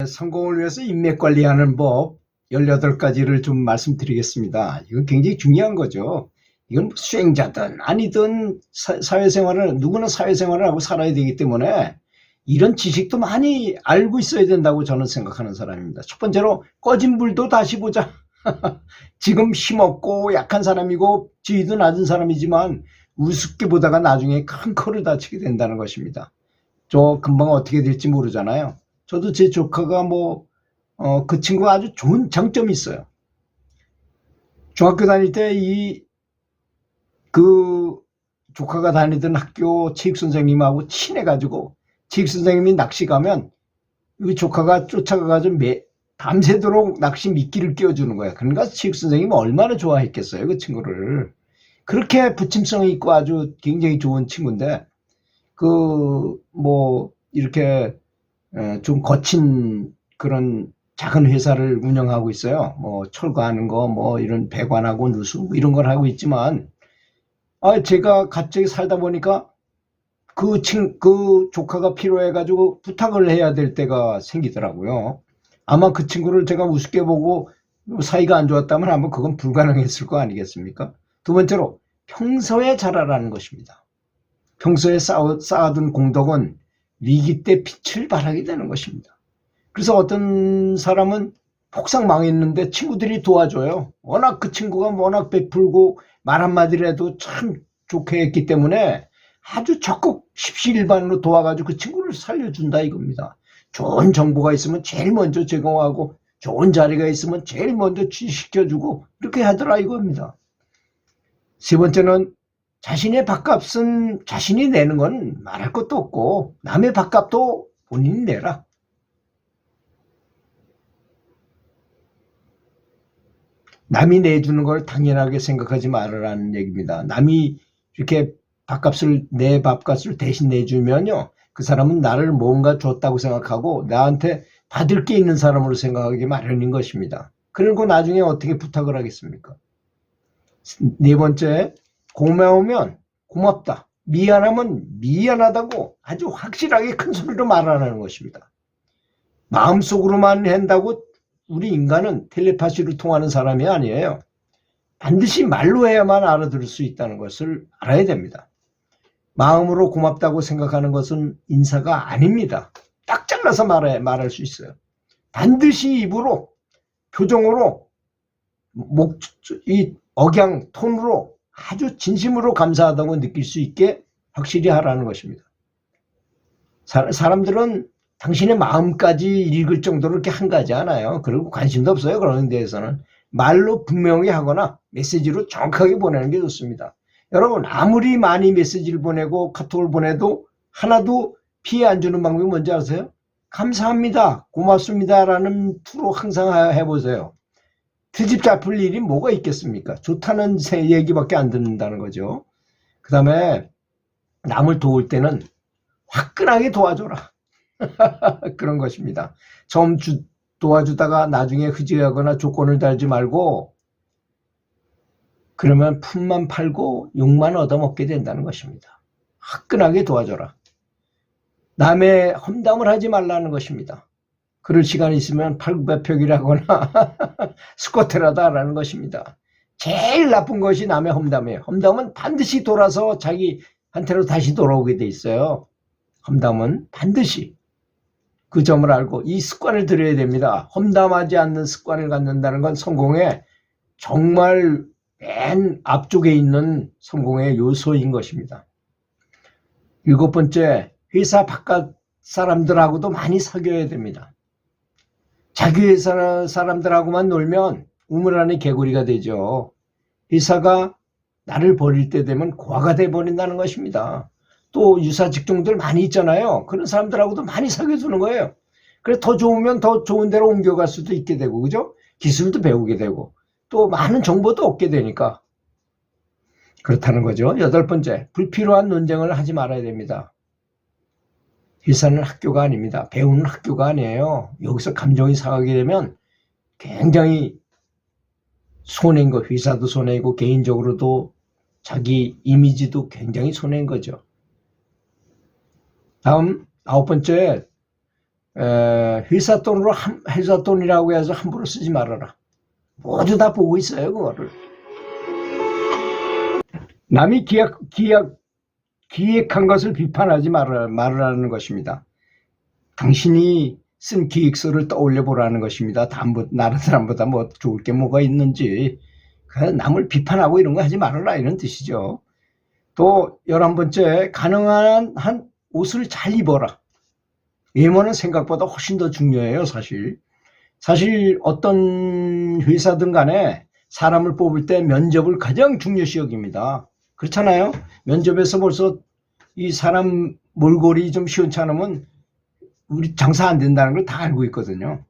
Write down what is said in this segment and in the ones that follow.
성공을 위해서 인맥 관리하는 법 18가지를 좀 말씀드리겠습니다. 이건 굉장히 중요한 거죠. 이건 뭐 수행자든 아니든 사회생활을, 누구나 사회생활을 하고 살아야 되기 때문에 이런 지식도 많이 알고 있어야 된다고 저는 생각하는 사람입니다. 첫 번째로, 꺼진 불도 다시 보자. 지금 힘없고 약한 사람이고 지위도 낮은 사람이지만 우습게 보다가 나중에 큰 코를 다치게 된다는 것입니다. 저 금방 어떻게 될지 모르잖아요. 저도 제 조카가 그 친구가 아주 좋은 장점이 있어요. 중학교 다닐 때 그 조카가 다니던 학교 체육선생님하고 친해가지고, 체육선생님이 낚시 가면 이 조카가 쫓아가가지고 밤새도록 낚시 미끼를 끼워주는 거야. 그러니까 체육선생님이 얼마나 좋아했겠어요, 그 친구를. 그렇게 부침성이 있고 아주 굉장히 좋은 친구인데, 이렇게 좀 거친 그런 작은 회사를 운영하고 있어요. 철거하는 거, 이런 배관하고 누수 이런 걸 하고 있지만, 제가 갑자기 살다 보니까 그 조카가 필요해가지고 부탁을 해야 될 때가 생기더라고요. 아마 그 친구를 제가 우습게 보고 사이가 안 좋았다면 아마 그건 불가능했을 거 아니겠습니까? 두 번째로, 평소에 잘하라는 것입니다. 평소에 쌓아둔 공덕은 위기 때 빛을 발하게 되는 것입니다. 그래서 어떤 사람은 폭삭 망했는데 친구들이 도와줘요. 워낙 그 친구가 워낙 베풀고 말 한마디라도 참 좋게 했기 때문에 아주 적극 십시일반으로 도와가지고 그 친구를 살려준다 이겁니다. 좋은 정보가 있으면 제일 먼저 제공하고, 좋은 자리가 있으면 제일 먼저 취직시켜주고, 이렇게 하더라 이겁니다. 세 번째는, 자신의 밥값은 자신이 내는 건 말할 것도 없고 남의 밥값도 본인이 내라. 남이 내주는 걸 당연하게 생각하지 말으라는 얘기입니다. 남이 이렇게 내 밥값을 대신 내주면요, 그 사람은 나를 뭔가 줬다고 생각하고 나한테 받을 게 있는 사람으로 생각하기 마련인 것입니다. 그리고 나중에 어떻게 부탁을 하겠습니까? 네 번째, 고마우면 고맙다, 미안하면 미안하다고 아주 확실하게 큰 소리로 말하는 것입니다. 마음속으로만 한다고 우리 인간은 텔레파시로 통하는 사람이 아니에요. 반드시 말로 해야만 알아들을 수 있다는 것을 알아야 됩니다. 마음으로 고맙다고 생각하는 것은 인사가 아닙니다. 딱 잘라서 말할 수 있어요. 반드시 입으로, 표정으로, 이 억양, 톤으로 아주 진심으로 감사하다고 느낄 수 있게 확실히 하라는 것입니다. 사람들은 당신의 마음까지 읽을 정도로 그렇게 한가하지 않아요. 그리고 관심도 없어요. 그런 데에서는 말로 분명히 하거나 메시지로 정확하게 보내는 게 좋습니다. 여러분, 아무리 많이 메시지를 보내고 카톡을 보내도 하나도 피해 안 주는 방법이 뭔지 아세요? 감사합니다, 고맙습니다 라는 투로 항상 해보세요. 트집 잡힐 일이 뭐가 있겠습니까? 좋다는 얘기밖에 안 듣는다는 거죠. 그 다음에 남을 도울 때는 화끈하게 도와줘라. 그런 것입니다. 처음 도와주다가 나중에 흐지하거나 조건을 달지 말고, 그러면 품만 팔고 욕만 얻어먹게 된다는 것입니다. 화끈하게 도와줘라. 남의 험담을 하지 말라는 것입니다. 그럴 시간이 있으면 팔굽혀펴기라거나 스쿼트라도 하라는 것입니다. 제일 나쁜 것이 남의 험담이에요. 험담은 반드시 돌아서 자기한테로 다시 돌아오게 돼 있어요. 험담은 반드시. 그 점을 알고 이 습관을 들여야 됩니다. 험담하지 않는 습관을 갖는다는 건 성공의 정말 맨 앞쪽에 있는 성공의 요소인 것입니다. 7번째, 회사 바깥 사람들하고도 많이 사귀어야 됩니다. 자기 회사 사람들하고만 놀면 우물 안에 개구리가 되죠. 회사가 나를 버릴 때 되면 고아가 돼버린다는 것입니다. 또 유사 직종들 많이 있잖아요. 그런 사람들하고도 많이 사귀어주는 거예요. 그래서 더 좋으면 더 좋은 데로 옮겨갈 수도 있게 되고, 그죠? 기술도 배우게 되고, 또 많은 정보도 얻게 되니까. 그렇다는 거죠. 8번째, 불필요한 논쟁을 하지 말아야 됩니다. 회사는 학교가 아닙니다. 배우는 학교가 아니에요. 여기서 감정이 상하게 되면 굉장히 손해인 거, 회사도 손해이고 개인적으로도 자기 이미지도 굉장히 손해인 거죠. 다음 9번째, 회사 돈이라고 해서 함부로 쓰지 말아라. 모두 다 보고 있어요, 그거를. 남이 기획한 것을 비판하지 말으라는 것입니다. 당신이 쓴 기획서를 떠올려 보라는 것입니다. 다른 사람보다 뭐 좋을 게 뭐가 있는지. 남을 비판하고 이런 거 하지 말아라, 이런 뜻이죠. 또 11번째, 가능한 한 옷을 잘 입어라. 외모는 생각보다 훨씬 더 중요해요, 사실. 사실 어떤 회사든 간에 사람을 뽑을 때 면접을 가장 중요시 여깁니다. 그렇잖아요? 면접에서 벌써 이 사람 몰골이 좀 시원찮으면 우리 장사 안 된다는 걸 다 알고 있거든요.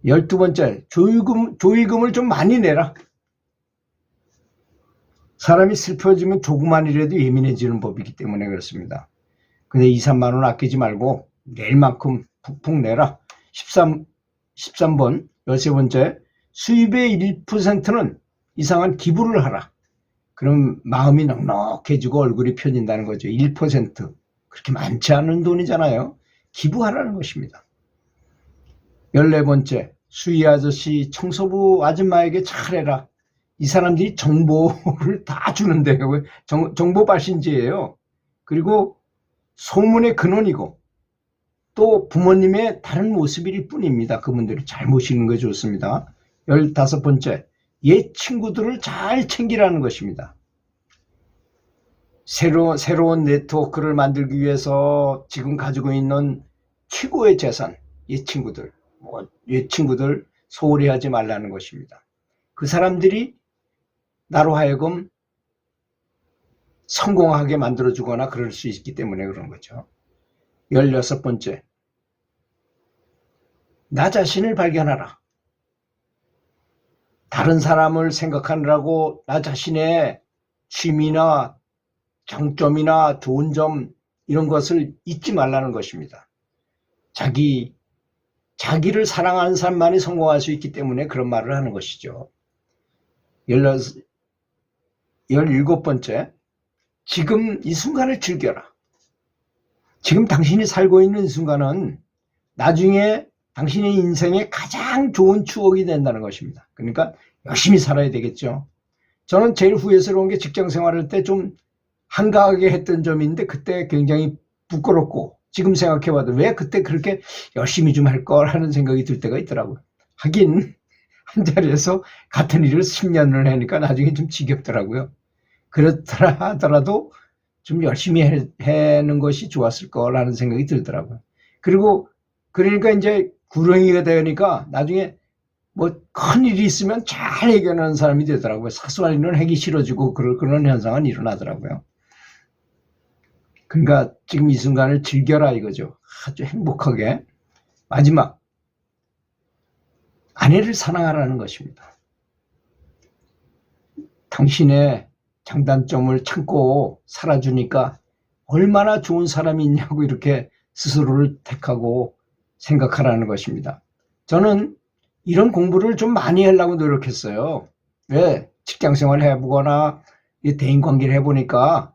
12번째, 조의금을 좀 많이 내라. 사람이 슬퍼지면 조그만이라도 예민해지는 법이기 때문에 그렇습니다. 근데 2, 3만 원 아끼지 말고 낼 만큼 푹푹 내라. 13번, 13번째, 수입의 1%는 이상한 기부를 하라. 그럼 마음이 넉넉해지고 얼굴이 펴진다는 거죠. 1%. 그렇게 많지 않은 돈이잖아요. 기부하라는 것입니다. 14번째, 수희 아저씨, 청소부 아줌마에게 잘해라. 이 사람들이 정보를 다 주는데 정보 발신지예요. 그리고 소문의 근원이고 또 부모님의 다른 모습일 뿐입니다. 그분들을 잘 모시는 게 좋습니다. 15번째, 옛 친구들을 잘 챙기라는 것입니다. 새로운 네트워크를 만들기 위해서 지금 가지고 있는 최고의 재산, 옛 친구들 소홀히 하지 말라는 것입니다. 그 사람들이 나로 하여금 성공하게 만들어주거나 그럴 수 있기 때문에 그런 거죠. 16번째, 나 자신을 발견하라. 다른 사람을 생각하느라고 나 자신의 취미나 장점이나 좋은 점 이런 것을 잊지 말라는 것입니다. 자기를 사랑하는 사람만이 성공할 수 있기 때문에 그런 말을 하는 것이죠. 17번째, 지금 이 순간을 즐겨라. 지금 당신이 살고 있는 이 순간은 나중에 당신의 인생의 가장 좋은 추억이 된다는 것입니다. 그러니까 열심히 살아야 되겠죠. 저는 제일 후회스러운 게 직장 생활할 때 좀 한가하게 했던 점인데 그때 굉장히 부끄럽고 지금 생각해봐도 왜 그때 그렇게 열심히 좀 할 걸 하는 생각이 들 때가 있더라고요. 하긴 한 자리에서 같은 일을 10년을 하니까 나중에 좀 지겹더라고요. 그렇더라 하더라도 좀 열심히 하는 것이 좋았을 거라는 생각이 들더라고요. 그러니까 이제 구렁이가 되니까 나중에 뭐 큰 일이 있으면 잘 해결하는 사람이 되더라고요. 사소한 일은 하기 싫어지고 그런 현상은 일어나더라고요. 그러니까 지금 이 순간을 즐겨라 이거죠. 아주 행복하게. 마지막, 아내를 사랑하라는 것입니다. 당신의 장단점을 참고 살아주니까 얼마나 좋은 사람이 있냐고 이렇게 스스로를 택하고 생각하라는 것입니다. 저는 이런 공부를 좀 많이 하려고 노력했어요. 왜? 직장생활을 해보거나 대인관계를 해보니까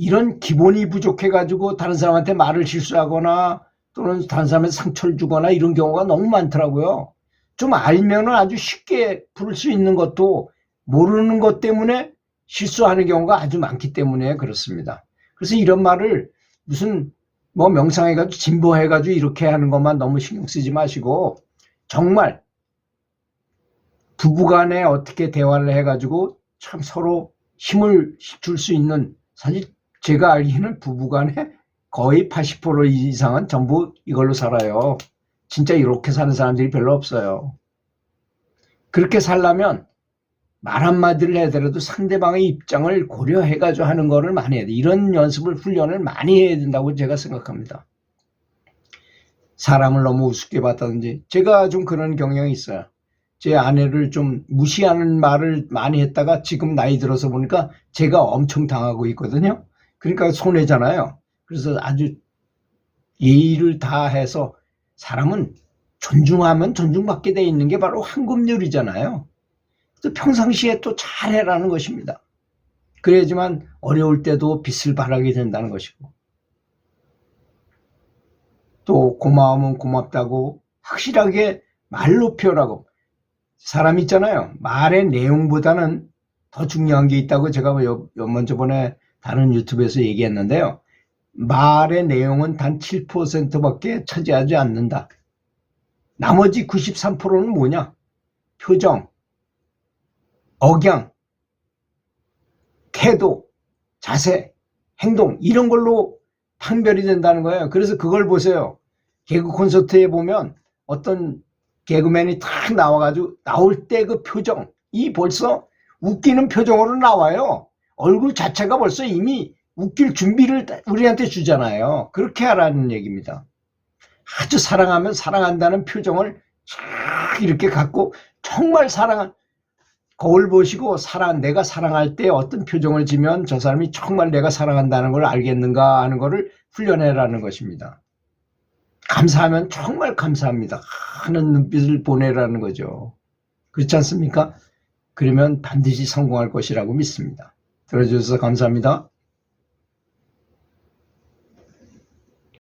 이런 기본이 부족해가지고 다른 사람한테 말을 실수하거나 또는 다른 사람한테 상처를 주거나 이런 경우가 너무 많더라고요. 좀 알면은 아주 쉽게 부를 수 있는 것도 모르는 것 때문에 실수하는 경우가 아주 많기 때문에 그렇습니다. 그래서 이런 말을 무슨 뭐 명상해가지고 진보해가지고 이렇게 하는 것만 너무 신경 쓰지 마시고 정말 부부간에 어떻게 대화를 해가지고 참 서로 힘을 줄 수 있는, 사실 제가 알기에는 부부간에 거의 80% 이상은 전부 이걸로 살아요. 진짜 이렇게 사는 사람들이 별로 없어요. 그렇게 살려면 말 한마디를 하더라도 상대방의 입장을 고려해가지고 하는 거를 많이 해야 돼. 이런 훈련을 많이 해야 된다고 제가 생각합니다. 사람을 너무 우습게 봤다든지, 제가 좀 그런 경향이 있어요. 제 아내를 좀 무시하는 말을 많이 했다가 지금 나이 들어서 보니까 제가 엄청 당하고 있거든요. 그러니까 손해잖아요. 그래서 아주 예의를 다해서 사람은 존중하면 존중받게 돼 있는 게 바로 황금률이잖아요. 또 평상시에 또 잘해라는 것입니다. 그래야지만 어려울 때도 빛을 발하게 된다는 것이고. 또 고마우면 고맙다고 확실하게 말로 표현하고, 사람 있잖아요. 말의 내용보다는 더 중요한 게 있다고 제가 저번에 다른 유튜브에서 얘기했는데요. 말의 내용은 단 7%밖에 차지하지 않는다. 나머지 93%는 뭐냐? 표정, 억양, 태도, 자세, 행동, 이런 걸로 판별이 된다는 거예요. 그래서 그걸 보세요. 개그 콘서트에 보면 어떤 개그맨이 탁 나와가지고 나올 때 그 표정, 이 벌써 웃기는 표정으로 나와요. 얼굴 자체가 벌써 이미 웃길 준비를 우리한테 주잖아요. 그렇게 하라는 얘기입니다. 아주 사랑하면 사랑한다는 표정을 쫙 이렇게 갖고, 정말 거울 보시고 내가 사랑할 때 어떤 표정을 지면 저 사람이 정말 내가 사랑한다는 걸 알겠는가 하는 거를 훈련해라는 것입니다. 감사하면 정말 감사합니다 하는 눈빛을 보내라는 거죠. 그렇지 않습니까? 그러면 반드시 성공할 것이라고 믿습니다. 들어주셔서 감사합니다.